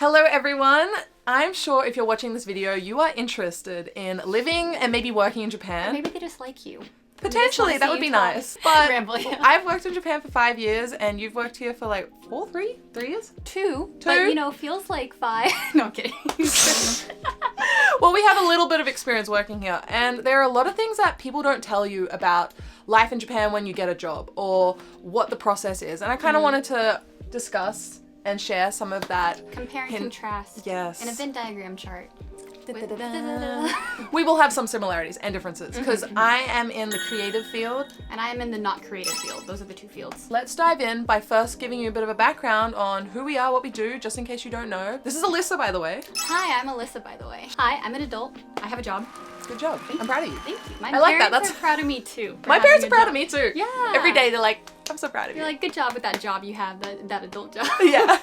Hello everyone! I'm sure if you're watching this video, you are interested in living and maybe working in Japan. Or maybe they just like you. Potentially, that would be nice. But Rambling. I've worked in Japan for 5 years and you've worked here for like 3 years? Two. But you know, feels like 5. No, I'm kidding. Well, we have a little bit of experience working here and there are a lot of things that people don't tell you about life in Japan when you get a job or what the process is. And I kind of wanted to discuss and share some of that. Compare and contrast. Yes. In a Venn diagram chart. We will have some similarities and differences because I am in the creative field. And I am in the not creative field. Those are the two fields. Let's dive in by first giving you a bit of a background on who we are, what we do, just in case you don't know. This is Alyssa, by the way. Hi, I'm Alyssa, by the way. Hi, I'm an adult. I have a job. Good job. I'm proud of you. Thank you. I like that. That's proud of me too. My parents are proud of me too. Yeah. Every day they're like, I'm so proud of you. You're like, good job with that job you have, that adult job. Yeah.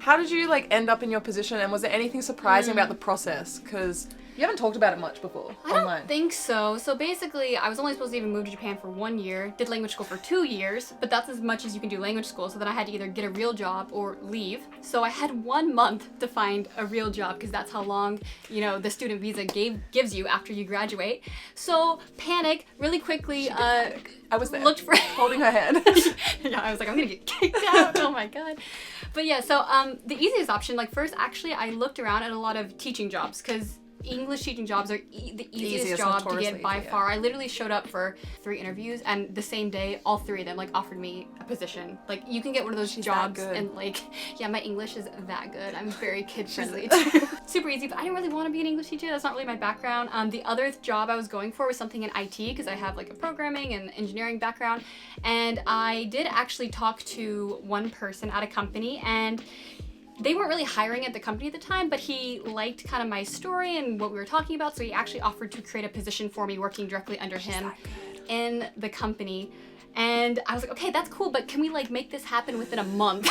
How did you like end up in your position and was there anything surprising about the process? Because you haven't talked about it much before online. I don't think so. So basically, I was only supposed to even move to Japan for 1 year, did language school for 2 years, but that's as much as you can do language school. So then I had to either get a real job or leave. So I had 1 month to find a real job because that's how long, you know, the student visa gives you after you graduate. So panic really quickly. I was there, looked for holding her hand. Yeah, I was like, I'm gonna get kicked out. Oh my god. But yeah, so the easiest option, like first, actually, I looked around at a lot of teaching jobs because English teaching jobs are the easiest job to get by far. I literally showed up for 3 interviews and the same day, all 3 of them like offered me a position. Like you can get one of those jobs and like, yeah, my English is that good. I'm very kid friendly too. Super easy, but I didn't really want to be an English teacher. That's not really my background. The other job I was going for was something in IT because I have like a programming and engineering background. And I did actually talk to one person at a company and they weren't really hiring at the company at the time, but he liked kind of my story and what we were talking about, so he actually offered to create a position for me working directly under him in the company. And I was like, okay, that's cool, but can we like make this happen within a month?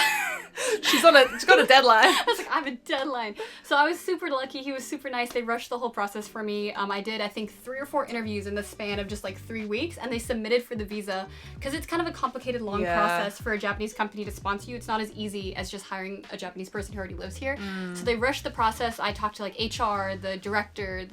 She's got a deadline. I was like, I have a deadline. So I was super lucky. He was super nice. They rushed the whole process for me. I did, I think, 3 or 4 interviews in the span of just like 3 weeks, and they submitted for the visa because it's kind of a complicated, long process for a Japanese company to sponsor you. It's not as easy as just hiring a Japanese person who already lives here. So they rushed the process. I talked to like HR, the director,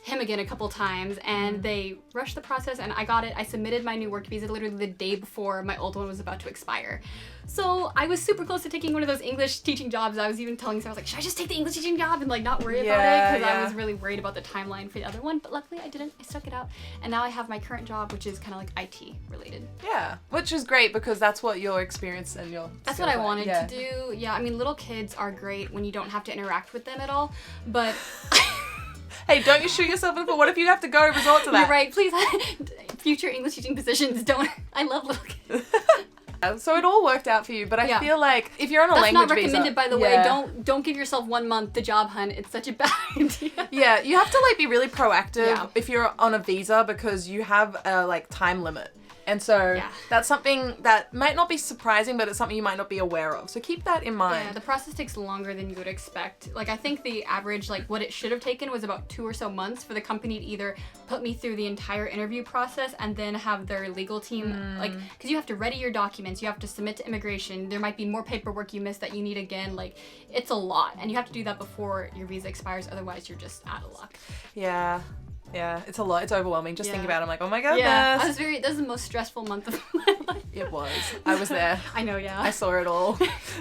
him again a couple times, and they rushed the process and I got it. I submitted my new work visa literally the day before my old one was about to expire. So I was super close to taking one of those English teaching jobs. I was even telling someone, I was like, should I just take the English teaching job and like not worry about it? Because I was really worried about the timeline for the other one, but luckily I didn't. I stuck it out. And now I have my current job, which is kind of like IT related. Yeah, which is great because that's what your experience and your That's what I wanted to do. Yeah, I mean, little kids are great when you don't have to interact with them at all, but hey, don't you shoot yourself in the foot? What if you have to go resort to that? You're right, please. Future English teaching positions, don't. I love little kids. So it all worked out for you, but I feel like if you're on a language visa... That's not recommended, by the way. Don't give yourself 1 month to job hunt. It's such a bad idea. Yeah, you have to like be really proactive if you're on a visa because you have a like time limit. And so that's something that might not be surprising, but it's something you might not be aware of. So keep that in mind. Yeah, the process takes longer than you would expect. Like I think the average, like what it should have taken was about 2 or so months for the company to either put me through the entire interview process and then have their legal team, like, because you have to ready your documents, you have to submit to immigration, there might be more paperwork you missed that you need again, like it's a lot. And you have to do that before your visa expires, otherwise you're just out of luck. Yeah. Yeah, it's a lot. It's overwhelming. Just think about it. I'm like, oh my goodness. Yeah, that was the most stressful month of my life. It was. I was there. I know, yeah. I saw it all.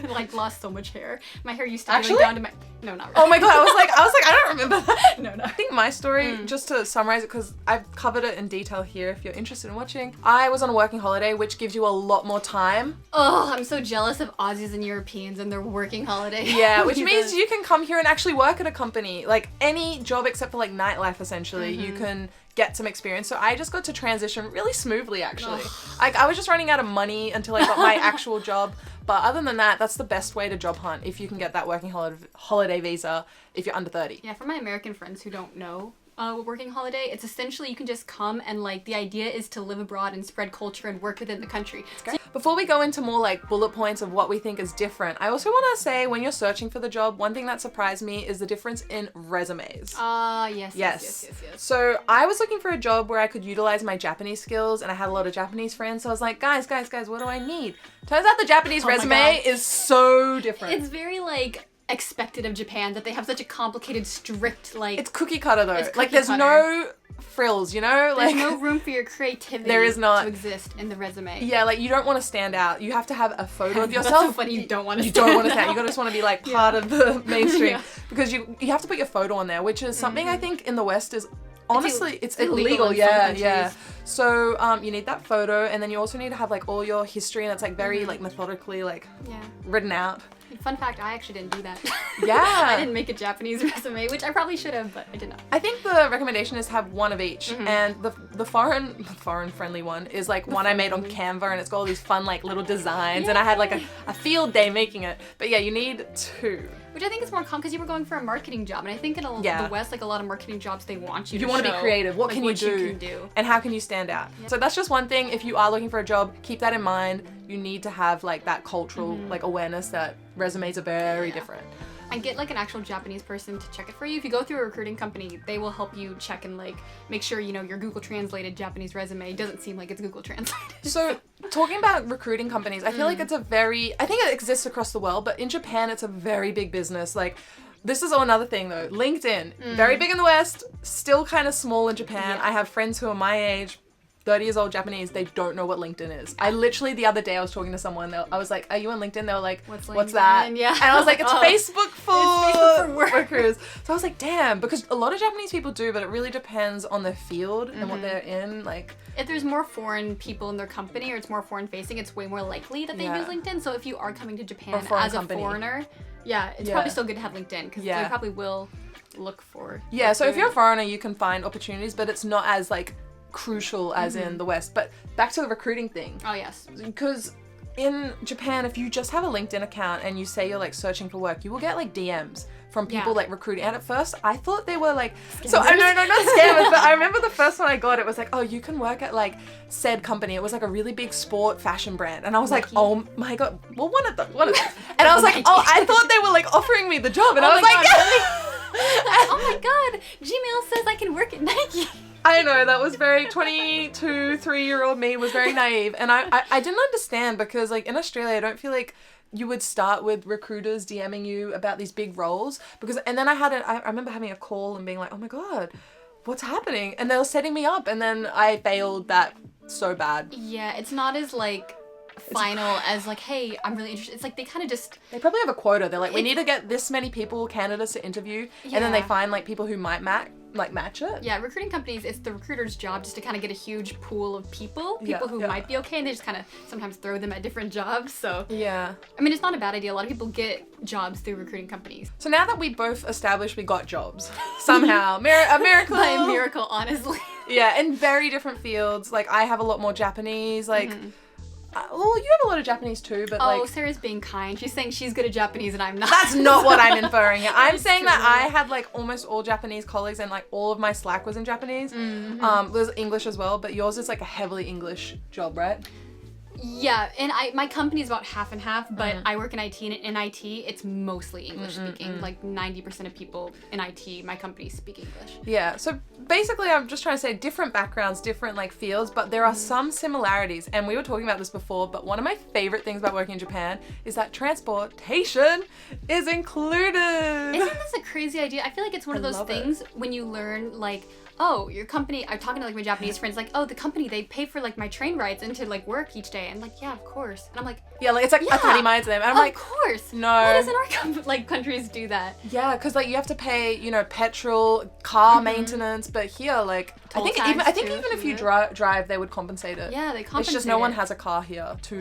Like lost so much hair. My hair used to be going down to my... No, not really. Oh my god, I was like, I don't remember that. No. I think my story, just to summarize it, because I've covered it in detail here if you're interested in watching. I was on a working holiday, which gives you a lot more time. Oh, I'm so jealous of Aussies and Europeans and their working holiday. Yeah, which means you can come here and actually work at a company. Like any job except for like nightlife, essentially. You can get some experience. So I just got to transition really smoothly, actually. I was just running out of money until I got my actual job. But other than that, that's the best way to job hunt if you can get that working holiday visa if you're under 30. Yeah, for my American friends who don't know, working holiday. It's essentially you can just come and like the idea is to live abroad and spread culture and work within the country. So, before we go into more like bullet points of what we think is different, I also want to say when you're searching for the job, one thing that surprised me is the difference in resumes. Yes. So I was looking for a job where I could utilize my Japanese skills, and I had a lot of Japanese friends, so I was like, guys, what do I need? Turns out the Japanese resume is so different. It's very like expected of Japan that they have such a complicated, strict like. It's cookie cutter though. Like there's no frills, you know? There's like no room for your creativity there is not to exist in the resume. Yeah, like you don't want to stand out. You have to have a photo of yourself. That's so funny. You don't want to stand out. You just want to be like part of the mainstream because you have to put your photo on there, which is something I think in the West is honestly it's illegal. Yeah. So you need that photo, and then you also need to have like all your history, and it's like very like methodically like written out. Fun fact, I actually didn't do that. Yeah. I didn't make a Japanese resume, which I probably should have, but I did not. I think the recommendation is have one of each, and the foreign friendly one is like one I made on Canva, and it's got all these fun like little designs, and I had like a field day making it. But yeah, you need two. Which I think is more common because you were going for a marketing job, and I think in the West, like a lot of marketing jobs, they want you. You want to be creative. What like, can what you can do, and how can you stand out? Yeah. So that's just one thing. If you are looking for a job, keep that in mind. You need to have like that cultural like awareness that resumes are very different. And get like an actual Japanese person to check it for you. If you go through a recruiting company, they will help you check and like make sure you know your Google translated Japanese resume doesn't seem like it's Google translated. So talking about recruiting companies, I feel like it's I think it exists across the world, but in Japan it's a very big business. Like this is another thing though. LinkedIn, very big in the West, still kind of small in Japan. I have friends who are my age, 30 years old Japanese, they don't know what LinkedIn is. I literally, the other day I was talking to someone, I was like, are you on LinkedIn? They were like, what's that? Yeah. And I was like, it's Facebook for work. workers. So I was like, damn, because a lot of Japanese people do, but it really depends on their field and what they're in. Like, if there's more foreign people in their company or it's more foreign facing, it's way more likely that they use LinkedIn. So if you are coming to Japan as a foreigner, it's probably still good to have LinkedIn because they probably will look for. Yeah, so if you're a foreigner, you can find opportunities, but it's not as like crucial as in the West. But back to the recruiting thing. Oh yes. Because in Japan, if you just have a LinkedIn account and you say you're like searching for work, you will get like DMs from people like recruiting. And at first I thought they were like scammers. So no, not scammers, but I remember the first one I got, it was like, oh, you can work at like said company. It was like a really big sport fashion brand. And I was like, oh my god, well one of them. And I was like, oh, I thought they were like offering me the job. And I was like, oh my god, Gmail says I can work at Nike. I know, that was very 22, 3-year-old me was very naive. And I didn't understand because like in Australia, I don't feel like you would start with recruiters DMing you about these big roles and then I remember having a call and being like, oh my god, what's happening? And they were setting me up and then I failed that so bad. Yeah, it's not as like final as like, hey, I'm really interested. It's like they kind of just... They probably have a quota. They're like, we need to get this many candidates to interview. And then they find like people who might match it. Yeah, recruiting companies, it's the recruiter's job just to kind of get a huge pool of people who might be okay, and they just kind of sometimes throw them at different jobs. So yeah, I mean, it's not a bad idea. A lot of people get jobs through recruiting companies. So now that we both established we got jobs somehow, a miracle. By a miracle, honestly. Yeah, in very different fields. Like I have a lot more Japanese, like well, you have a lot of Japanese too, but like... Oh, Sarah's being kind. She's saying she's good at Japanese and I'm not. That's not what I'm inferring here. I'm saying that I had like almost all Japanese colleagues and like all of my Slack was in Japanese. There's English as well, but yours is like a heavily English job, right? Yeah, and my company is about half and half, but I work in IT, and in IT, it's mostly English speaking. Like 90% of people in IT, my company speak English. Yeah, so basically I'm just trying to say different backgrounds, different like fields, but there are some similarities. And we were talking about this before, but one of my favorite things about working in Japan is that transportation is included. Isn't this a crazy idea? I feel like it's one of those things when you learn like, oh, your company, I'm talking to like my Japanese friends, like, oh, the company, they pay for like my train rides into like work each day. And like, yeah, of course. And I'm like, yeah, like it's like a 30 miles to them. And I'm like, of course. No. Why doesn't our countries do that? Yeah, because like you have to pay, you know, petrol, car maintenance, but here like I think even if you drive, they would compensate it. Yeah, they compensate. It's just no one has a car here to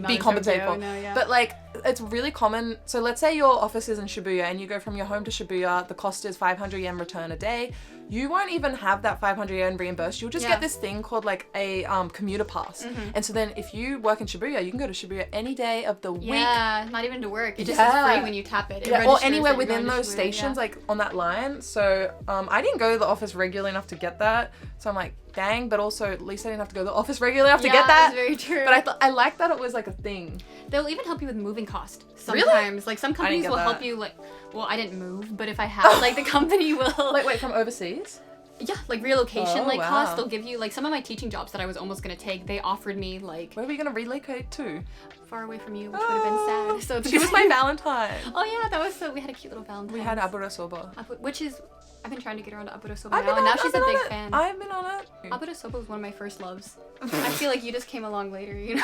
be compensated for. No, yeah. But like, it's really common. So let's say your office is in Shibuya and you go from your home to Shibuya. The cost is 500 yen return a day. You won't even have that 500 yen reimbursed. You'll just get this thing called like a commuter pass. And so then if you work in Shibuya, you can go to Shibuya any day of the week. Yeah, not even to work. It just is free when you tap it. Or anywhere within those stations, like on that line. So I didn't go to the office regularly enough to get that. So I'm like, dang, but also at least I didn't have to go to the office regularly enough to get that. That's very true. But I like that it was like a thing. They'll even help you with moving cost sometimes. Really? Like some companies will help you like, well, I didn't move, but if I had, like the company will. Like wait, from overseas? Yeah, like relocation costs. They'll give you like some of my teaching jobs that I was almost gonna take. They offered me like. Where were you gonna relocate to? Far away from you, which would have been sad. So she was my Valentine. Oh yeah, that was so. We had a cute little Valentine. We had aburo soba. Which is, I've been trying to get her onto aburo soba now, and now she's a big fan. I've been on it. Aburo soba was one of my first loves. I feel like you just came along later, you know.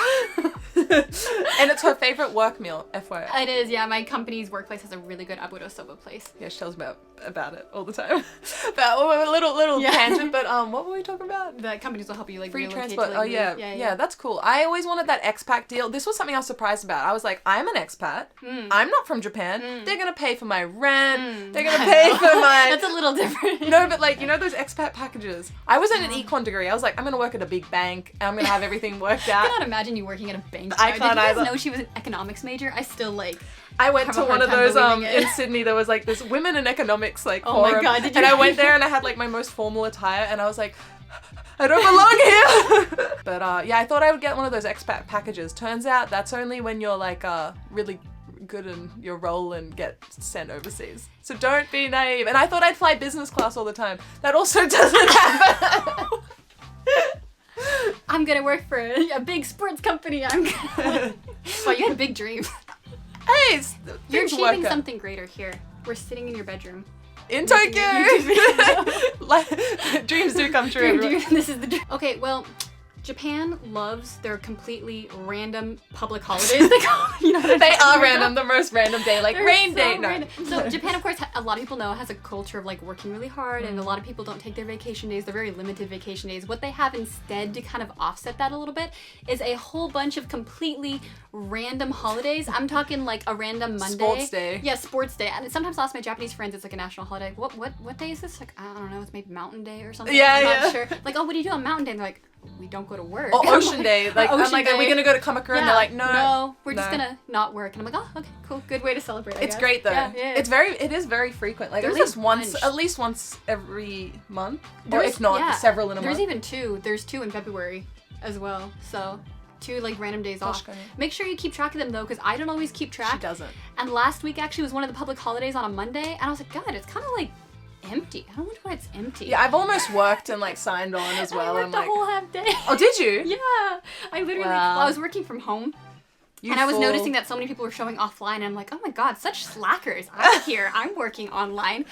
And it's her favorite work meal, FYI. It is, yeah. My company's workplace has a really good aburo soba place. Yeah, she tells me about it all the time. But a little tangent. But what were we talking about? The companies will help you like free relocate transport. to, like, yeah, that's cool. I always wanted that expat deal. This was something I was surprised about. I was like, I'm an expat. I'm not from Japan. They're gonna pay for my rent. They're gonna pay for my. That's a little different. No, but like, you know those expat packages. I was in an econ degree. I was like, I'm gonna work at a big bank. And I'm gonna have everything worked out. I cannot imagine you working at a bank. I can't Did you guys either. know she was an economics major? I still like. I went to one of those in Sydney. There was like this women in economics like oh forum. My God, did you? And I went there and I had like my most formal attire and I was like, I don't belong here. But yeah, I thought I would get one of those expat packages. Turns out that's only when you're like really good in your role and get sent overseas. So don't be naive. And I thought I'd fly business class all the time. That also doesn't happen. I'm gonna work for a big sports company. Well, you had big dreams. Hey, you're achieving something greater here. We're sitting in your bedroom. In Tokyo! Dreams do come true. This is the dream. Okay, well, Japan loves their completely random public holidays. You know they are random, the most random day, like rain day. No. So Japan, of course, a lot of people know, has a culture of like working really hard, and a lot of people don't take their vacation days. They're very limited vacation days. What they have instead to kind of offset that a little bit is a whole bunch of completely random holidays. I'm talking like a random Monday. Sports day. Yeah, sports day. And sometimes I'll ask my Japanese friends, it's like a national holiday. What day is this? Like, I don't know, it's maybe Mountain Day or something. I'm not sure. Like, oh, what do you do on Mountain Day? And they're like, we don't go to work. Or Ocean Day. Like, I'm like, are we gonna go to Kamakura? And they're like, no, we're just gonna not work. And I'm like, oh, okay, cool, good way to celebrate. It's great though. Yeah. It is very frequent. Like at least once every month, or if not, several in a month. There's even two. There's 2 in February as well. So 2 like random days off. Make sure you keep track of them though, because I don't always keep track. She doesn't. And last week actually was one of the public holidays on a Monday, and I was like, God, it's kind of like empty. I don't know why it's empty. Yeah, I've almost worked and like signed on as well. I worked a whole half day. Oh, did you? Yeah. I literally, well, I was working from home. And I was noticing that so many people were showing offline, and I'm like, oh my God, such slackers. I'm here, I'm working online.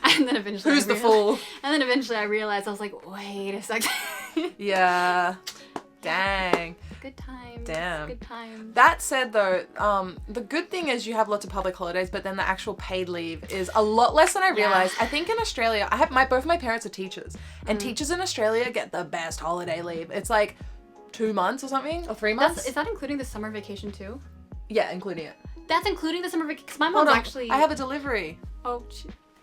And then eventually Who's the fool? And then eventually I realized, I was like, wait a second. Yeah. Dang. Good times. Damn. Good times. That said though, the good thing is you have lots of public holidays, but then the actual paid leave is a lot less than I realized. I think in Australia, both of my parents are teachers, and teachers in Australia get the best holiday leave. It's like 2 months or something, or 3 months. Is that including the summer vacation too? Yeah, including it. That's including the summer vacation, because my mom's actually... I have a delivery. Oh,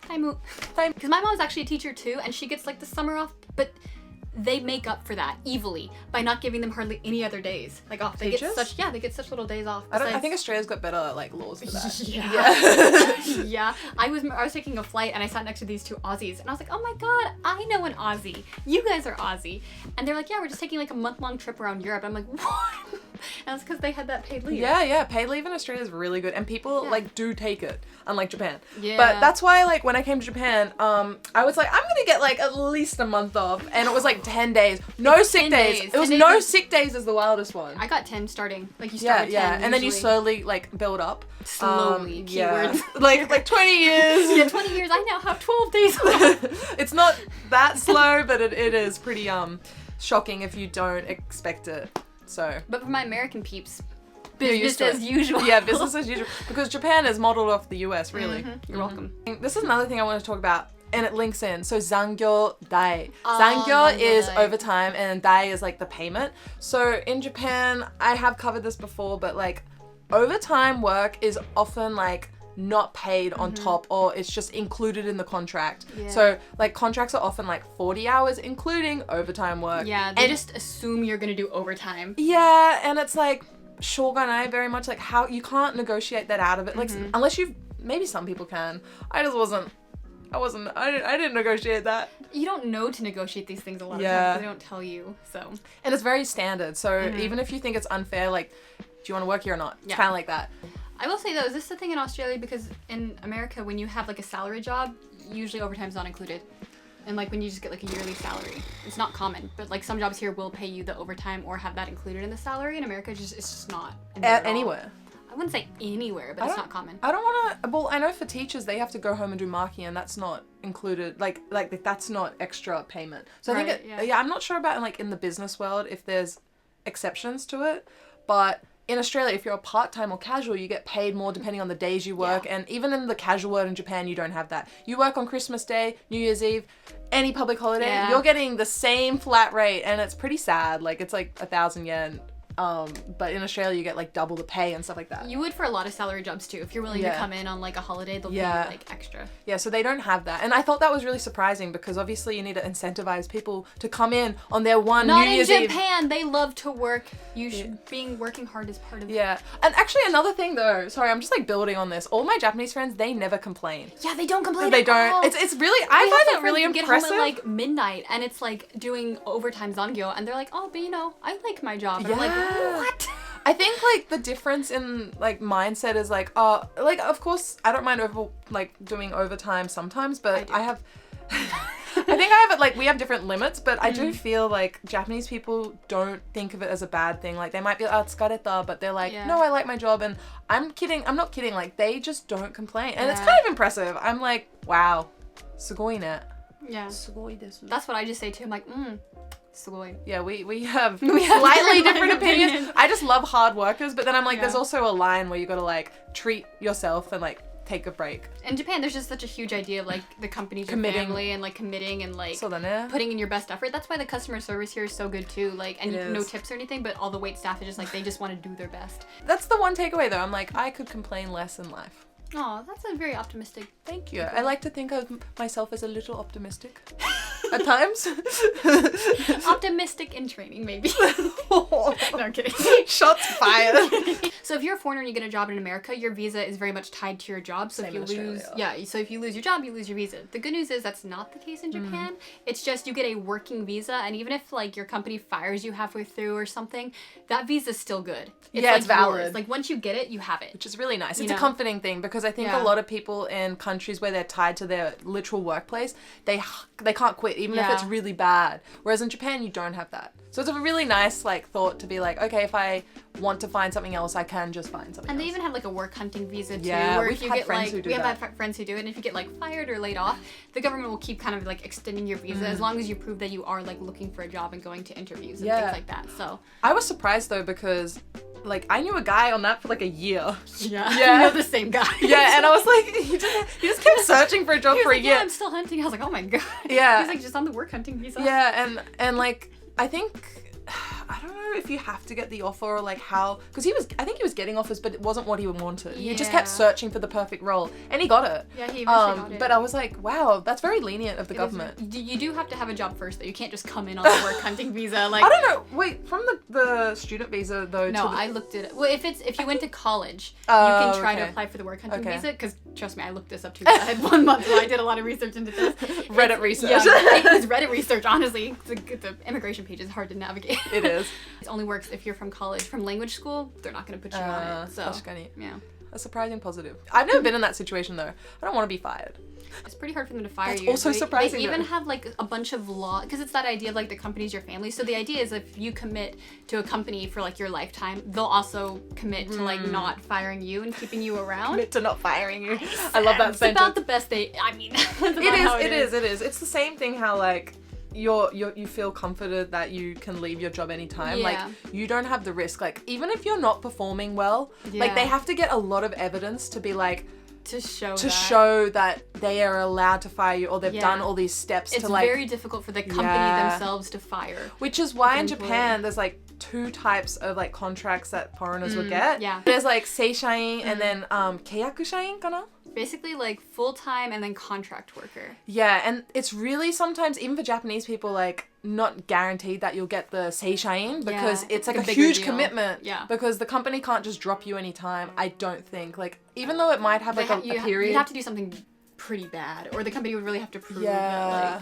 because my mom's actually a teacher too, and she gets like the summer off, but they make up for that evilly by not giving them hardly any other days like off. They get such little days off. I think Australia's got better like laws for that. Yeah. Yeah. I was taking a flight and I sat next to these 2 Aussies and I was like, oh my God, I know an Aussie. You guys are Aussie. And they're like, yeah, we're just taking like a month-long trip around Europe. I'm like, what? And it's because they had that paid leave. Yeah. Paid leave in Australia is really good, and people like do take it, unlike Japan. Yeah. But that's why like when I came to Japan, I was like, I'm gonna get like at least a month off, and it was like 10 days. No sick days. It was no sick days is the wildest one. I got 10 starting. Like you start with 10 and then you slowly like build up. Slowly. Yeah. like 20 years. Yeah, 20 years. I now have 12 days off. It's not that slow, but it is pretty shocking if you don't expect it. So. But for my American peeps, business as usual. Yeah, business as usual. Because Japan is modeled off the US, really. You're welcome. This is another thing I want to talk about. and it links in. So zangyo dai. Zangyo is overtime and dai is like the payment. So in Japan, I have covered this before, but like overtime work is often like not paid on top, or it's just included in the contract. So like contracts are often like 40 hours including overtime work. They just assume you're gonna do overtime. And it's like shoganai, very much like how you can't negotiate that out of it, like unless you've, maybe some people can. I didn't negotiate that. You don't know to negotiate these things a lot of times, they don't tell you, so. And it's very standard, so even if you think it's unfair, like, do you want to work here or not? It's kind of like that. I will say though, is this the thing in Australia? Because in America, when you have like a salary job, usually overtime's not included. And like when you just get like a yearly salary, it's not common. But like some jobs here will pay you the overtime or have that included in the salary. In America, it's just not. Anywhere. I wouldn't say anywhere, but it's not common. I don't want to, well, I know for teachers, they have to go home and do marking, and that's not included, like that's not extra payment. So I think I'm not sure about like in the business world if there's exceptions to it, but in Australia, if you're a part-time or casual, you get paid more depending on the days you work. And even in the casual world in Japan, you don't have that. You work on Christmas Day, New Year's Eve, any public holiday, you're getting the same flat rate, and it's pretty sad. Like it's like 1,000 yen. But in Australia, you get like double the pay and stuff like that. You would for a lot of salary jobs too. If you're willing to come in on like a holiday, they'll pay you like extra. Yeah, so they don't have that. And I thought that was really surprising because obviously you need to incentivize people to come in on their one New Year's Eve. Not in Japan. They love to work. Working hard is part of it. Yeah. And actually another thing though, sorry, I'm just like building on this. All my Japanese friends, they never complain. Yeah, they don't complain. They don't. All. It's really, I find it really impressive. Get home at like midnight and it's like doing overtime zangyo and they're like, oh, but you know, I like my job. And I'm like, what? I think like the difference in like mindset is like of course I don't mind doing overtime sometimes, but I have I think I have it like we have different limits, but I do feel like Japanese people don't think of it as a bad thing. Like they might be like, tsukareta, but they're like, no, I like my job, and I'm not kidding, like they just don't complain. And it's kind of impressive. I'm like, wow, sugoi ne. Yeah. Sugoi desu. That's what I just say too. I'm like, sugoi. Yeah, we have slightly different opinions. I just love hard workers, but then I'm like, there's also a line where you gotta like treat yourself and like take a break. In Japan, there's just such a huge idea of like the company's your family and like committing and like putting in your best effort. That's why the customer service here is so good too. Like, and no tips or anything, but all the wait staff is just like, they just want to do their best. That's the one takeaway though. I'm like, I could complain less in life. Oh, that's a very optimistic. Thank you. I like to think of myself as a little optimistic at times. Optimistic in training, maybe. No, I'm kidding. Shots fired. So if you're a foreigner and you get a job in America, your visa is very much tied to your job. So if you lose, so if you lose your job, you lose your visa. The good news is that's not the case in Japan. It's just you get a working visa, and even if like your company fires you halfway through or something, that visa's still good. It's valid. Yours. Like once you get it, you have it. Which is really nice. It's a comforting thing because I think a lot of people in countries where they're tied to their literal workplace, they can't quit even if it's really bad. Whereas in Japan, you don't have that. So it's a really nice like thought to be like, okay, if I want to find something else, I can just find something else. And they even have like a work hunting visa too. Yeah, where we've if you had get friends like, who do we that. have friends who do it, and if you get like fired or laid off, the government will keep kind of like extending your visa as long as you prove that you are like looking for a job and going to interviews and things like that. So I was surprised though because like I knew a guy on that for like a year. Yeah. You know the same guy. Yeah, and I was like, he just kept searching for a job for a year. Yeah, I'm still hunting. I was like, oh my god. Yeah. He's like just on the work hunting visa. Yeah, and like I think I don't know if you have to get the offer or like how, because I think he was getting offers, but it wasn't what he wanted. He just kept searching for the perfect role, and he got it. Yeah, he eventually got it. But I was like, wow, that's very lenient of the government. You do have to have a job first, though. You can't just come in on the work hunting visa. Like I don't know. Wait, from the student visa though. No, I looked at it. Well, if you went to college, you can try to apply for the work hunting visa. Because trust me, I looked this up too. I had 1 month where I did a lot of research into this. Reddit research. Yeah, it was Reddit research. Honestly, the immigration page is hard to navigate. It is. It only works if you're from college. From language school, they're not going to put you on it. So, yeah. A surprising positive. I've never been in that situation though. I don't want to be fired. It's pretty hard for them to fire That's you. also surprising. They even have like a bunch of law, because it's that idea of like the company's your family. So the idea is if you commit to a company for like your lifetime, they'll also commit to like not firing you and keeping you around. Commit to not firing you. I love that sentence. It's about the best I mean, it is. It's the same thing how like you feel comforted that you can leave your job anytime. Like you don't have the risk. Like even if you're not performing well, like they have to get a lot of evidence to be like, to show that they are allowed to fire you, or they've done all these steps it's to like. It's very difficult for the company themselves to fire. Which is why in Japan there's like 2 types of like contracts that foreigners will get. Yeah. There's like seishain and then keiyakushain kana? Basically like full-time and then contract worker. Yeah, and it's really sometimes, even for Japanese people, like not guaranteed that you'll get the seishain because it's like a huge deal. commitment. Yeah. Because the company can't just drop you anytime, I don't think. Like, even though it might have like a period. You'd have to do something pretty bad, or the company would really have to prove that, like...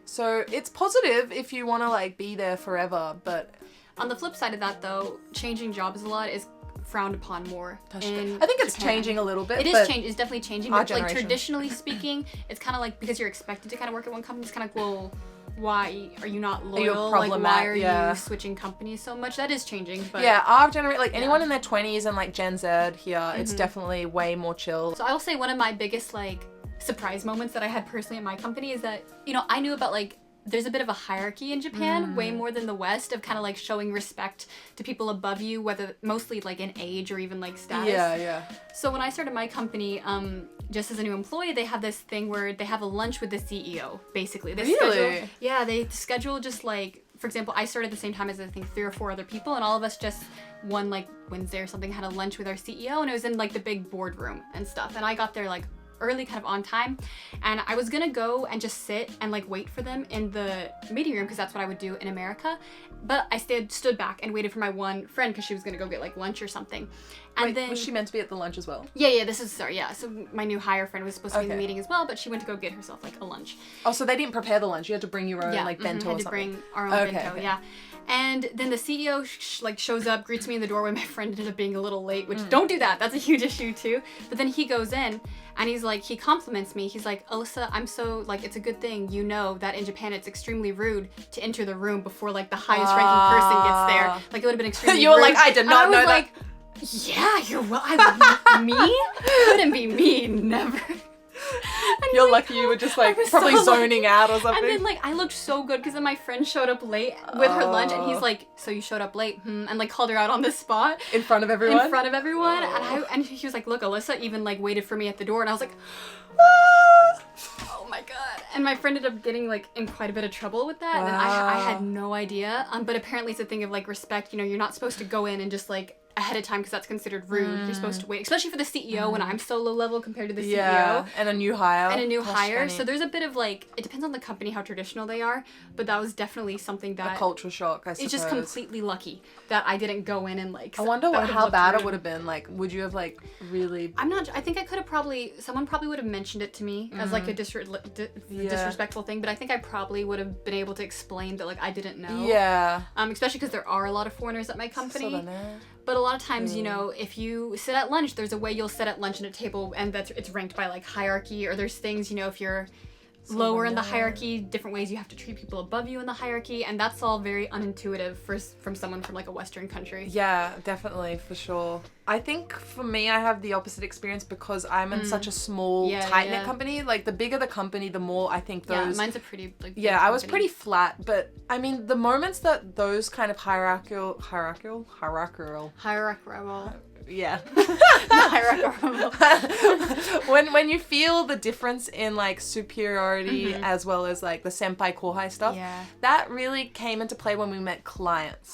So it's positive if you want to like be there forever, but... On the flip side of that though, changing jobs a lot is frowned upon more. I think it's changing a little bit. It is changing. It's definitely changing. But like traditionally speaking, it's kind of like because you're expected to kind of work at one company. It's kind of like, well, why are you not loyal? Like, why are you switching companies so much? That is changing. But yeah, our generation, like anyone in their 20s and like Gen Z here, it's definitely way more chill. So I will say one of my biggest like surprise moments that I had personally at my company is that, you know, I knew about like there's a bit of a hierarchy in Japan, way more than the West, of kind of like showing respect to people above you, whether mostly like in age or even like status. Yeah. So when I started my company, just as a new employee, they have this thing where they have a lunch with the CEO, basically. They schedule just like, for example, I started at the same time as I think 3 or 4 other people, and all of us just one like Wednesday or something had a lunch with our CEO, and it was in like the big boardroom and stuff. And I got there like early, kind of on time, and I was gonna go and just sit and like wait for them in the meeting room because that's what I would do in America, but I stood back and waited for my one friend because she was gonna go get like lunch or something. And then was she meant to be at the lunch as well? Yeah, so my new hire friend was supposed to be in the meeting as well, but she went to go get herself like a lunch. Oh, so they didn't prepare the lunch, you had to bring your own like bento or something. To bring our own bento. Yeah. And then the CEO shows up, greets me in the doorway. My friend ended up being a little late, which don't do that. That's a huge issue too. But then he goes in and he's like, he compliments me. He's like, Alyssa, I'm so like, it's a good thing you know that in Japan it's extremely rude to enter the room before like the highest ranking person gets there. Like it would have been extremely You were rude. like, I did not know that. Like, yeah, you're me? Couldn't be me, never. You're lucky you were just like probably zoning out or something. And then like I looked so good because then my friend showed up late with her lunch, and he's like, so you showed up late, and like called her out on the spot. In front of everyone? And he was like, look, Alyssa even like waited for me at the door, and I was like, oh my god. And my friend ended up getting like in quite a bit of trouble with that. And I had no idea. But apparently it's a thing of like respect. You know, you're not supposed to go in and just like ahead of time because that's considered rude. You're supposed to wait, especially for the CEO when I'm so low level compared to the CEO. And a new hire. So there's a bit of like, it depends on the company how traditional they are, but that was definitely something that... A culture shock, I suppose. It's just completely lucky that I didn't go in and like... I wonder how bad it would have been. Like, would you have like really... I think I could have someone probably would have mentioned it to me as like a disrespectful thing, but I think I probably would have been able to explain that like I didn't know. Yeah. Especially because there are a lot of foreigners at my company. But a lot of times, you know, if you sit at lunch, there's a way you'll sit at lunch at a table, and it's ranked by like hierarchy, or there's things, you know, if you're lower in the hierarchy, different ways you have to treat people above you in the hierarchy, and that's all very unintuitive from someone from like a Western country. Yeah, definitely, for sure. I think for me, I have the opposite experience because I'm in such a small, tight-knit company. Like, the bigger the company, the more I think those... Yeah, mine's a pretty, like, big I was pretty flat, but, I mean, the moments that those kind of hierarchical... Yeah. when you feel the difference in like superiority as well as like the senpai kohai stuff, that really came into play when we met clients.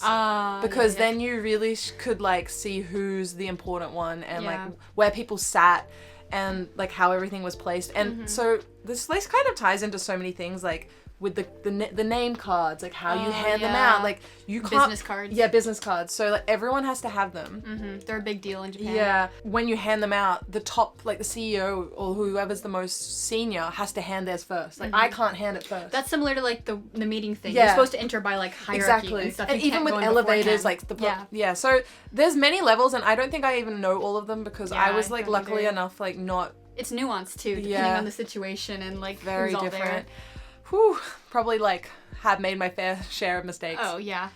Because then you really could like see who's the important one and like where people sat and like how everything was placed. And so this kind of ties into so many things, like with the name cards, like how you hand them out, like you can't... Business cards. Yeah, business cards. So like everyone has to have them. They're a big deal in Japan. Yeah. When you hand them out, the top, like the CEO or whoever's the most senior has to hand theirs first. Like I can't hand it first. That's similar to like the meeting thing. You're supposed to enter by like hierarchy and stuff. And even with elevators, like the so there's many levels, and I don't think I even know all of them because I was like luckily enough like not... It's nuanced too, depending on the situation and like very who's all different. there. Whew, probably like have made my fair share of mistakes. Oh yeah.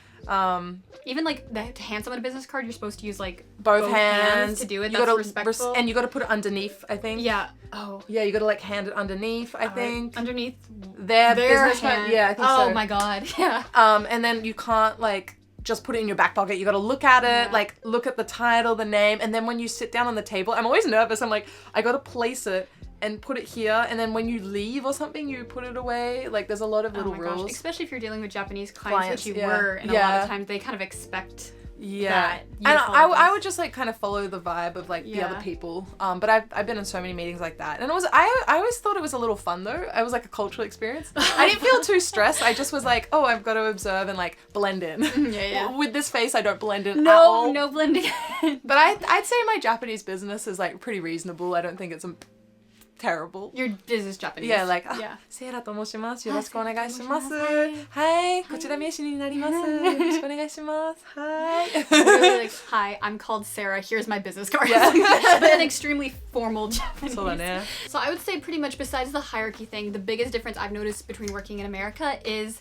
Even like to hand someone a business card, you're supposed to use like both hands to do it. That's respectful. And you got to put it underneath, I think. Yeah. Oh. Yeah, you got to like hand it underneath, I think. Underneath their business hand. card. Yeah, I think so. Oh my god. Yeah. And then you can't like just put it in your back pocket. You got to look at it, like look at the title, the name, and then when you sit down on the table, I'm always nervous. I'm like, I got to place it and put it here, and then when you leave or something, you put it away. Like, there's a lot of little rules. Gosh. Especially if you're dealing with Japanese clients, which you were, and a lot of times they kind of expect that. And I would just like kind of follow the vibe of like the other people. But I've been in so many meetings like that, and I always thought it was a little fun though. It was like a cultural experience. I didn't feel too stressed. I just was like, oh, I've got to observe and like blend in. With this face, I don't blend in at all. No blending in. But I'd say my Japanese business is like pretty reasonable. I don't think it's terrible. Your business Japanese. Yeah, like, セイラと申します。よろしくお願いします。はい、こちら名刺になります。よろしくお願いします。はい。Really like, hi, I'm called Sarah. Here's my business card. But an extremely formal Japanese. そうだね。So I would say pretty much besides the hierarchy thing, the biggest difference I've noticed between working in America is,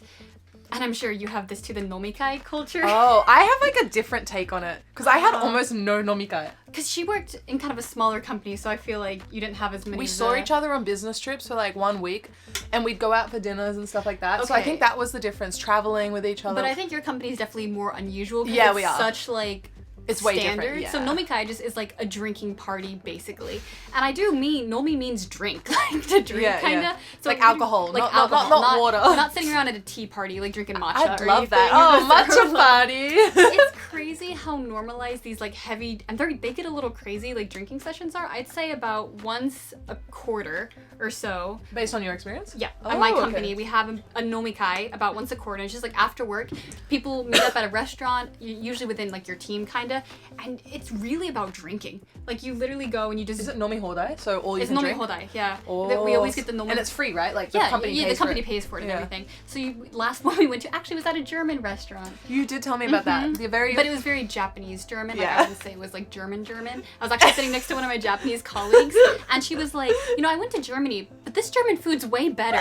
and I'm sure you have this too, the nomikai culture. Oh, I have like a different take on it. Because I had almost no nomikai. Because she worked in kind of a smaller company, so I feel like you didn't have as many. We saw each other on business trips for like 1 week, and we'd go out for dinners and stuff like that. Okay. So I think that was the difference, traveling with each other. But I think your company is definitely more unusual. Yeah, we are. Such like... It's way standard. Different, yeah. So nomikai just is like a drinking party basically, and I do mean nomi means drink, like to drink kinda. Yeah. So like alcohol, like not alcohol, not water. Not sitting around at a tea party like drinking matcha. I'd or love anything. that. Oh, matcha party. It's crazy how normalized these like heavy and they get a little crazy like drinking sessions are. I'd say about once a quarter or so. Based on your experience? Yeah. At my company, we have a nomikai about once a quarter. It's just like after work, people meet up at a restaurant, usually within like your team kinda, and it's really about drinking. Like you literally go and you just... Is it nomi hodai? So all you can drink? It's nomi hodai, yeah. Oh. We always get the nomi... And it's free, right? Like the company pays for it and everything. So last one we went to actually was at a German restaurant. You did tell me about that. But it was very Japanese German. Like I wouldn't say it was like German. I was actually sitting next to one of my Japanese colleagues, and she was like, you know, I went to Germany, but this German food's way better.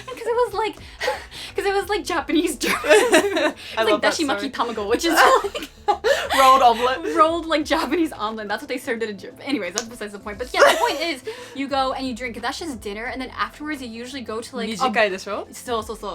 Because it was like Japanese German. It's like dashimaki tamago, which is like rolled omelet. Rolled like Japanese omelet. That's what they served at a German. Anyways, that's besides the point. But yeah, the point is, you go and you drink. That's just dinner, and then afterwards you usually go to like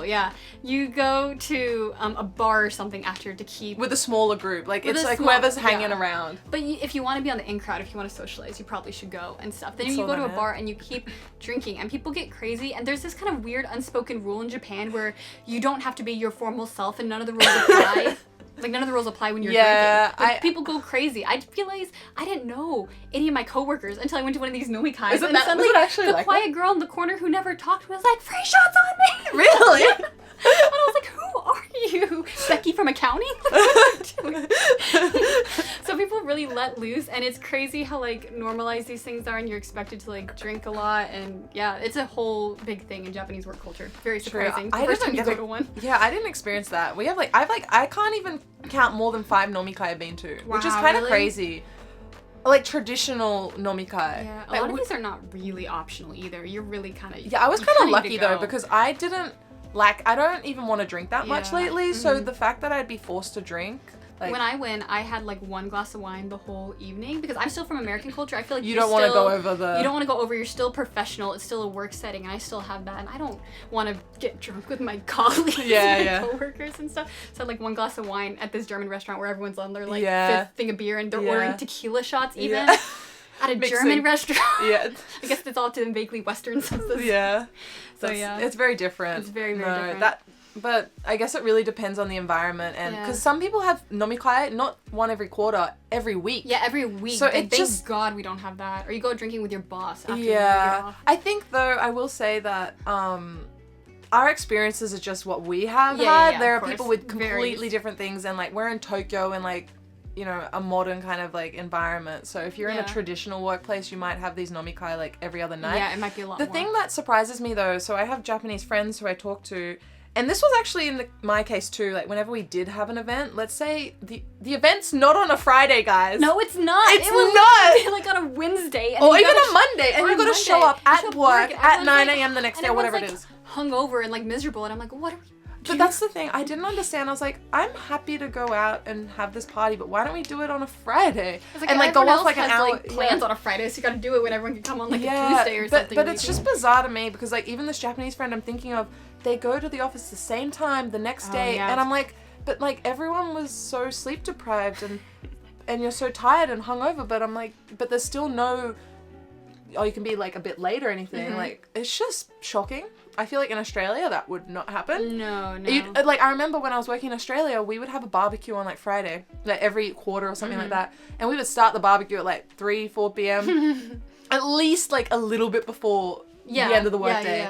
yeah. You go to a bar or something after to keep with a smaller group. Like it's like whoever's hanging around. But if you want to be on the in crowd, if you want to socialize, you probably should go and stuff. Then you go to a bar and you keep drinking, and people get crazy. And there's this kind of weird unspoken rule in Japan where you don't have to be your formal self, and none of the rules apply. Like none of the rules apply when you're drinking. Like, people go crazy. I realized I didn't know any of my coworkers until I went to one of these nomikais. And suddenly the quiet girl in the corner who never talked was like, "Free shots on me!" Really? And I was like, "Who are you, Becky from accounting?" So people really let loose, and it's crazy how like normalized these things are, and you're expected to like drink a lot, and yeah, it's a whole big thing in Japanese work culture. Very surprising. The first time you go to one. Yeah, I didn't experience that. We have I can't even count more than 5 nomikai I've been to, which is kind of crazy. Like traditional nomikai. Yeah, a lot of these are not really optional either. You're really kind of... Yeah, I was kind of lucky though, because I don't even want to drink that much lately, so the fact that I'd be forced to drink... Like, when I went, I had like 1 glass of wine the whole evening because I'm still from American culture. I feel like you don't want to go over the... You don't want to go over. You're still professional. It's still a work setting, and I still have that. And I don't want to get drunk with my colleagues and coworkers and stuff. So I had like 1 glass of wine at this German restaurant where everyone's on their like 5th thing of beer, and they're ordering tequila shots even. At a German restaurant. Yeah. I guess it's all to them vaguely Western senses. Yeah. So it's very different. It's very, very different. But I guess it really depends on the environment, and because some people have nomikai not one every quarter, every week. Yeah, every week. So thank God we don't have that. Or you go drinking with your boss after you get off. I think though I will say that our experiences are just what we have had. There are people with completely different things, and like we're in Tokyo and like, you know, a modern kind of like environment. So if you're in a traditional workplace, you might have these nomikai like every other night. Yeah, it might be a lot more. The thing that surprises me though, so I have Japanese friends who I talk to, and this was actually in my case too, like whenever we did have an event, let's say the event's not on a Friday, guys. No, it's not. It's not. Like on a Wednesday. Or even a Monday, and you gotta show up at work at 9 a.m. the next day or whatever it is. Hungover and like miserable, and I'm like, what are we... But that's the thing, I didn't understand. I was like, I'm happy to go out and have this party, but why don't we do it on a Friday? Like, and like go off like an hour. Like, plans on a Friday, so you gotta do it when everyone can come on like a Tuesday or something. But it's just bizarre to me because like even this Japanese friend I'm thinking of, they go to the office the same time the next day, and I'm like, but like everyone was so sleep deprived and you're so tired and hungover, but I'm like, but there's still no, oh, you can be like a bit late or anything. Like, it's just shocking. I feel like in Australia that would not happen. No. Like, I remember when I was working in Australia, we would have a barbecue on like Friday, like every quarter or something like that. And we would start the barbecue at like 3, 4 p.m. At least like a little bit before the end of the workday.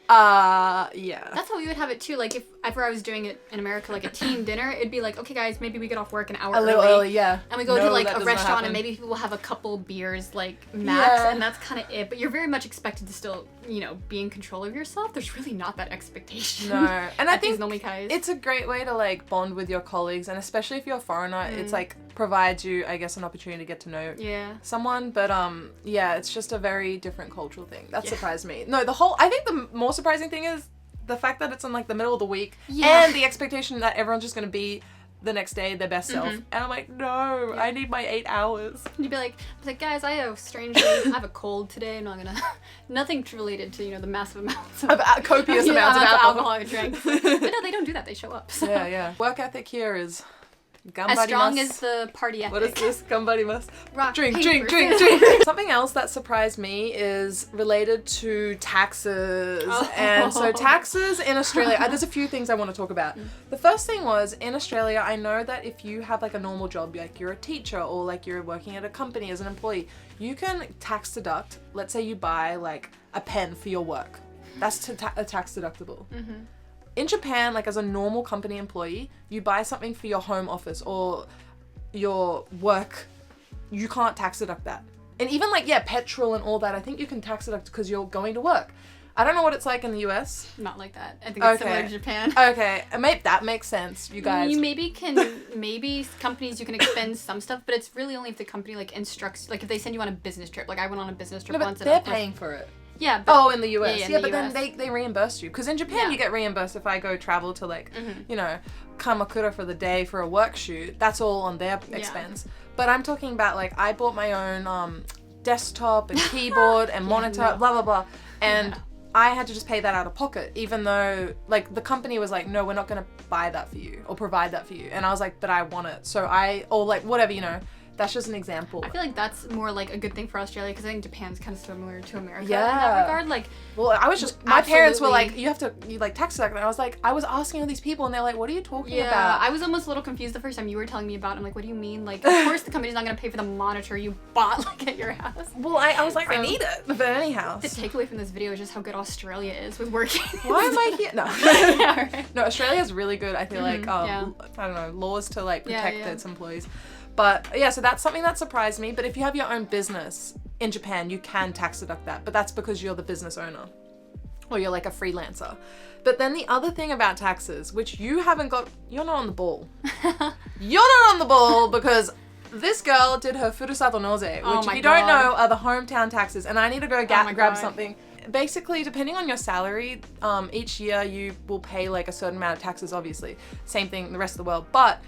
That's how we would have it too. Like if ever I was doing it in America, like a team dinner, it'd be like, okay guys, maybe we get off work an hour a little early, and we go to like a restaurant and maybe people will have a couple beers like max, and that's kind of it. But you're very much expected to still, you know, be in control of yourself. There's really not that expectation. No, and I think nomikai. It's a great way to like bond with your colleagues, and especially if you're a foreigner, it's like provides you, I guess, an opportunity to get to know someone. But it's just a very different cultural thing. That surprised me. No, I think the more surprising thing is the fact that it's in like the middle of the week and the expectation that everyone's just going to be the next day their best self. And I'm like, no, I need my 8 hours. You'd be like, guys, I have a cold today. I'm not gonna, nothing related to, you know, the massive amounts of copious amounts of alcohol I drank. But no, they don't do that. They show up. So. Yeah. Work ethic here is as strong as the party ethic. What is this? Gambarimasu. Rock, drink. Something else that surprised me is related to taxes. And so taxes in Australia, there's a few things I want to talk about. The first thing was, in Australia, I know that if you have like a normal job, like you're a teacher or like you're working at a company as an employee, you can tax deduct, let's say you buy like a pen for your work. That's a tax deductible. In Japan, like as a normal company employee, you buy something for your home office or your work, you can't tax deduct that. And even like, petrol and all that, I think you can tax deduct because you're going to work. I don't know what it's like in the US. Not like that. I think it's similar to Japan. Okay, that makes sense, you guys. You maybe companies you can expense some stuff, but it's really only if the company like instructs, like if they send you on a business trip. Like I went on a business trip once. But they're paying for it. Yeah. But, in the US. Yeah, but then they reimburse you. Because in Japan, you get reimbursed if I go travel to like, you know, Kamakura for the day for a work shoot. That's all on their expense. But I'm talking about like, I bought my own desktop and keyboard and monitor, blah, blah, blah. And I had to just pay that out of pocket, even though like the company was like, no, we're not going to buy that for you or provide that for you. And I was like, but I want it. So or like whatever, you know. That's just an example. I feel like that's more like a good thing for Australia because I think Japan's kind of similar to America in that regard. Like, well, I was just my parents were like, you like tax deduct, and I was like, I was asking all these people, and they're like, what are you talking about? I was almost a little confused the first time you were telling me about it. I'm like, what do you mean? Like, of course the company's not gonna pay for the monitor you bought like at your house. Well, I was like, so, I need it. But anyhow, the takeaway from this video is just how good Australia is with working. Why am I here? No, right. No, Australia's really good. I feel like I don't know, laws to like protect its employees. But so that's something that surprised me. But if you have your own business in Japan, you can tax deduct that. But that's because you're the business owner or you're like a freelancer. But then the other thing about taxes, which you're not on the ball. You're not on the ball because this girl did her Furusato Noze, which if you don't know are the hometown taxes. And I need to go grab something. Basically, depending on your salary, each year you will pay like a certain amount of taxes, obviously. Same thing in the rest of the world. But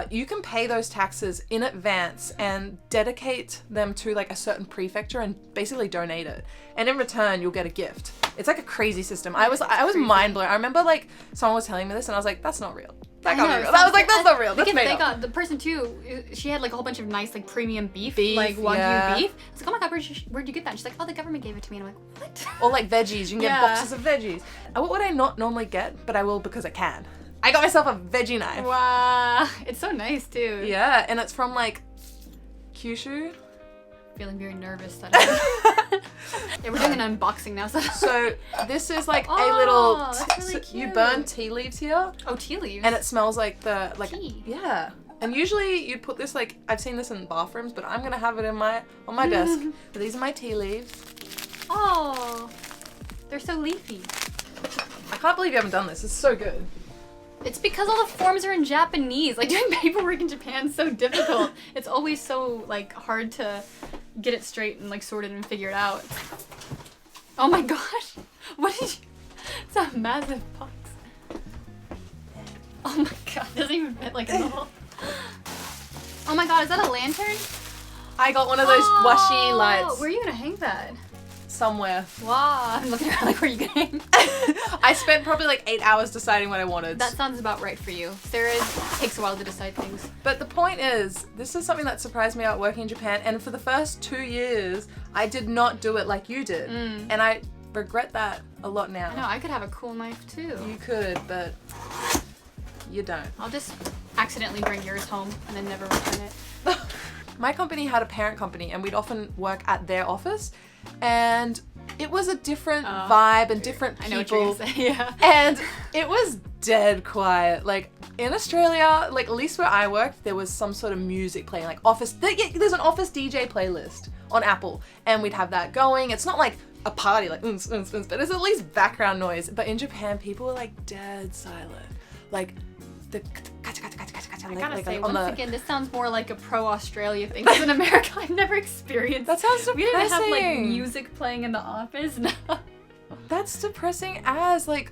you can pay those taxes in advance and dedicate them to like a certain prefecture and basically donate it. And in return, you'll get a gift. It's like a crazy system. I was mind blown. I remember like someone was telling me this and I was like, that's not real. That can't be real. I was like, that's not real. That's made up. The person too, she had like a whole bunch of nice like premium beef like Wagyu beef. I was like, oh my god, where'd you get that? She's like, oh, the government gave it to me. And I'm like, what? Or like veggies. You can get boxes of veggies. What would I not normally get? But I will because I can. I got myself a veggie knife. Wow. It's so nice too. Yeah, and it's from like Kyushu. Feeling very nervous that we're doing an unboxing now. So this is like a little that's really cute. You burn tea leaves here. Oh, tea leaves. And it smells like tea. Yeah. And usually you put this like, I've seen this in bathrooms, but I'm gonna have it on my desk. So these are my tea leaves. Oh, they're so leafy. I can't believe you haven't done this. It's so good. It's because all the forms are in Japanese. Like doing paperwork in Japan is so difficult. It's always so like hard to get it straight and like sorted and figure it out. Oh my gosh. What did you... It's a massive box. Oh my god. It doesn't even fit like in the hole. Oh my god, is that a lantern? I got one of those washy lights. Where are you gonna hang that? somewhere. Wow, I'm looking around like, where are you going? I spent probably like 8 hours deciding what I wanted. That sounds about right for you. Sarah takes a while to decide things. But the point is, this is something that surprised me about working in Japan, and for the first 2 years, I did not do it like you did. And I regret that a lot now. I know, I could have a cool knife too. You could, but you don't. I'll just accidentally bring yours home and then never return it. My company had a parent company, and we'd often work at their office, and it was a different vibe and different people. I know what you're gonna say, yeah. And it was dead quiet. Like in Australia, like at least where I worked, there was some sort of music playing, like there's an office DJ playlist on Apple, and we'd have that going. It's not like a party, like but it's at least background noise. But in Japan, people were like dead silent. Like the I gotta say, once again, this sounds more like a pro-Australia thing. Because in America, I've never experienced. That sounds depressing. We didn't have like music playing in the office. No. That's depressing as like.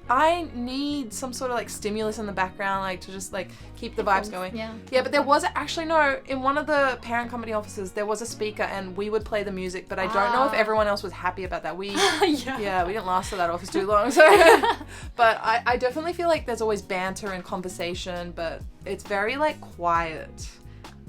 I need some sort of like stimulus in the background, like to just like keep the vibes going. Yeah. Yeah, but there was actually no, in one of the parent company offices, there was a speaker and we would play the music, but I don't know if everyone else was happy about that. We, yeah, we didn't last at that office too long, so. But I definitely feel like there's always banter and conversation, but it's very like quiet.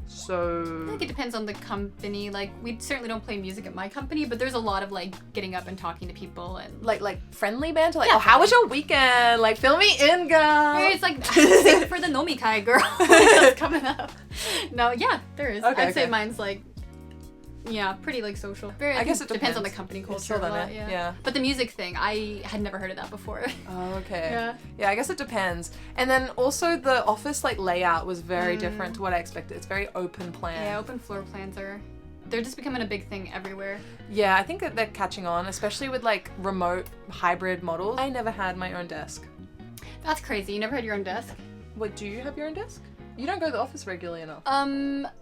So I think it depends on the company. Like, we certainly don't play music at my company, but there's a lot of like getting up and talking to people and like friendly banter. Like, yeah, oh, how was your weekend? Like, fill me in, girl. It's like sing for the nomikai girl that's coming up. No, yeah, there is. Okay, I'd say mine's like, yeah, pretty like social. I guess it depends on the company culture. Yeah. But the music thing, I had never heard of that before. Oh, okay. Yeah. Yeah, I guess it depends. And then also the office like layout was very different to what I expected. It's very open plan. Yeah, open floor plans they're just becoming a big thing everywhere. Yeah, I think that they're catching on, especially with like remote hybrid models. I never had my own desk. That's crazy. You never had your own desk? What, do you have your own desk? You don't go to the office regularly enough.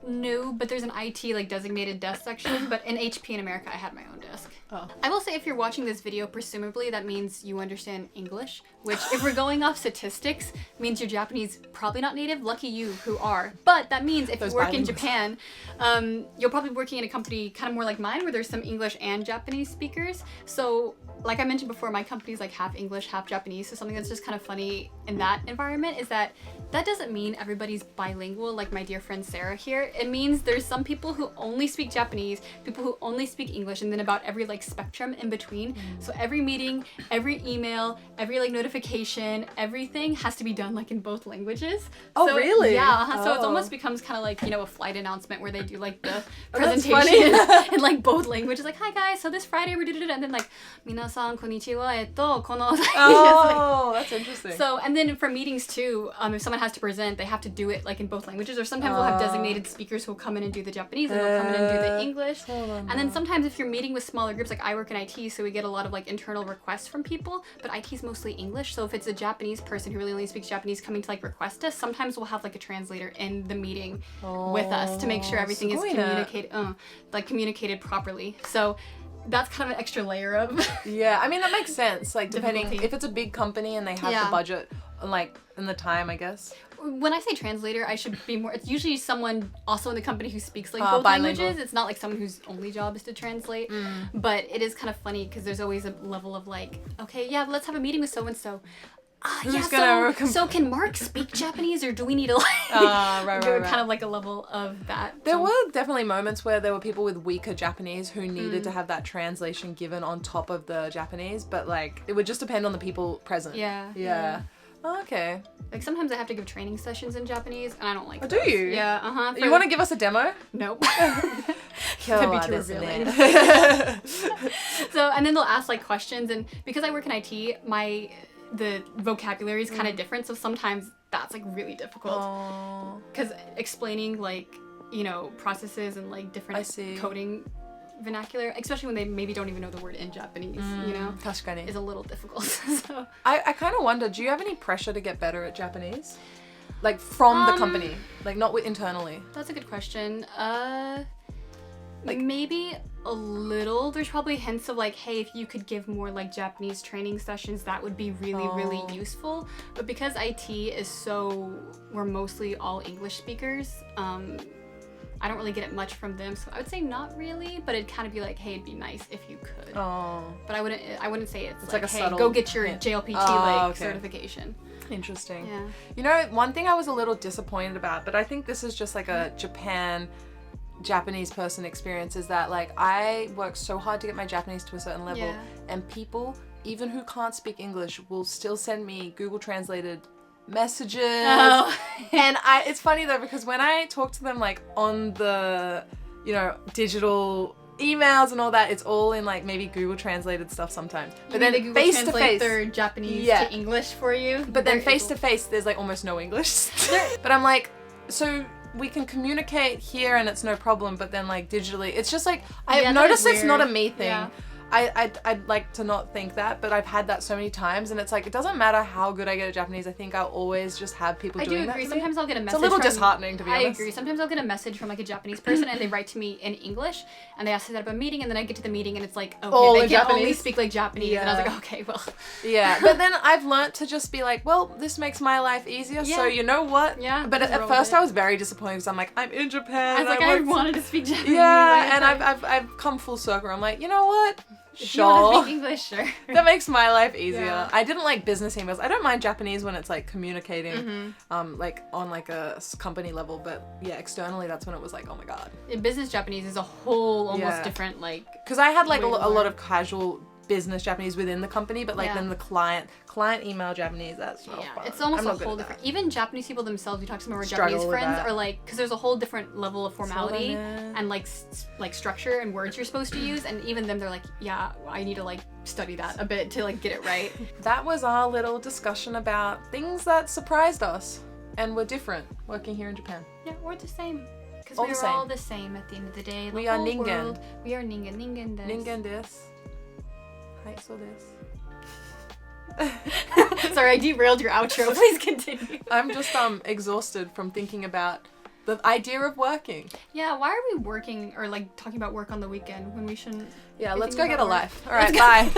No, but there's an IT like designated desk section, but in HP in America I had my own desk. Oh. I will say if you're watching this video, presumably that means you understand English, which if we're going off statistics, means you're Japanese, probably not native, lucky you who are. But that means if you work in Japan, you're probably working in a company kind of more like mine where there's some English and Japanese speakers. So like I mentioned before, my company's like half English, half Japanese, so something that's just kind of funny in that environment is that doesn't mean everybody's bilingual like my dear friend Sarah here. It means there's some people who only speak Japanese, people who only speak English, and then about every like spectrum in between. So every meeting, every email, every like notification, everything has to be done like in both languages. Oh, so, really? Yeah, so it almost becomes kind of like, you know, a flight announcement where they do like the presentation in like both languages, like, hi guys, so this Friday we're doing it, and then like, minasan konnichiwa, kono. Oh, that's interesting. So, and then for meetings too, if someone has to present, they have to do it like in both languages, or sometimes we'll have designated speakers who'll come in and do the Japanese and they'll come in and do the English. And then sometimes if you're meeting with smaller groups, like I work in IT, so we get a lot of like internal requests from people, but IT is mostly English, so if it's a Japanese person who really only speaks Japanese coming to like request us, sometimes we'll have like a translator in the meeting with us to make sure everything is communicated properly. So that's kind of an extra layer of yeah, I mean that makes sense, like depending if it's a big company and they have the budget and like and the time, I guess. When I say translator, I should be more, it's usually someone also in the company who speaks like both bilingual languages. It's not like someone whose only job is to translate. But it is kind of funny because there's always a level of like, okay, yeah, let's have a meeting with so-and-so. So can Mark speak Japanese, or do we need to like right. kind of like a level of that? There were definitely moments where there were people with weaker Japanese who needed to have that translation given on top of the Japanese, but like it would just depend on the people present. Yeah. Oh, okay. Like sometimes I have to give training sessions in Japanese, and I don't like. Oh, do you? Yeah. You want to give us a demo? Nope. Could be too revealing. So, and then they'll ask like questions, and because I work in IT, the vocabulary is kind of different, so sometimes that's like really difficult. Because explaining like, you know, processes and like different coding vernacular, especially when they maybe don't even know the word in Japanese, you know, is a little difficult. So I kind of wonder, do you have any pressure to get better at Japanese? Like from the company, like not internally? That's a good question. Like maybe a little. There's probably hints of like, hey, if you could give more like Japanese training sessions, that would be really, really useful. But because IT is we're mostly all English speakers, I don't really get it much from them, so I would say not really, but it'd kind of be like, hey, it'd be nice if you could. Oh. But I wouldn't say it's like, a hey, subtle go get your hint. JLPT certification. Interesting. Yeah. You know, one thing I was a little disappointed about, but I think this is just like a Japanese person experience, is that like I work so hard to get my Japanese to a certain level, and people, even who can't speak English, will still send me Google translated messages. And it's funny though, because when I talk to them like on the, you know, digital emails and all that, it's all in like maybe Google translated stuff sometimes. But then Google face to face, their Japanese to English for you. But then face to face, there's like almost no English. But I'm like, so we can communicate here and it's no problem, but then like digitally, it's just like, I've noticed it's not a me thing. Yeah. I'd like to not think that, but I've had that so many times, and it's like, it doesn't matter how good I get at Japanese, I think I'll always just have people doing that. I do agree. Sometimes I'll get a message. It's a little disheartening, to be honest. I agree. Sometimes I'll get a message from like a Japanese person and they write to me in English and they ask to set up a meeting, and then I get to the meeting and it's like, okay, they can only speak like Japanese. And I was like, okay, well. Yeah, but then I've learned to just be like, well, this makes my life easier, so you know what? Yeah. But at first I was very disappointed because I'm like, I'm in Japan. I was like, I wanted to speak Japanese. Yeah, and I've come full circle. I'm like, you know what? If you want to speak English, sure. That makes my life easier. Yeah. I didn't like business emails. I don't mind Japanese when it's like communicating, like on like a company level, but yeah, externally that's when it was like, oh my god. Business Japanese is a whole almost different like. Because I had like a lot of casual business Japanese within the company, but like then the client email Japanese, that's not fun. It's almost a whole different. Even Japanese people themselves, we talk to some of our Japanese friends, are like, because there's a whole different level of formality and like structure and words you're supposed to use, and even them, they're like, yeah, I need to like study that a bit to like get it right. That was our little discussion about things that surprised us and were different working here in Japan. Yeah, we're the same. Because we're all the same at the end of the day. We are ningen. We are ningen. Ningen desu. Ningen desu. Hi, so this. Sorry, I derailed your outro. Please continue. I'm just exhausted from thinking about the idea of working. Yeah, why are we working or like talking about work on the weekend when we shouldn't? Yeah, let's go get a life. All right, bye.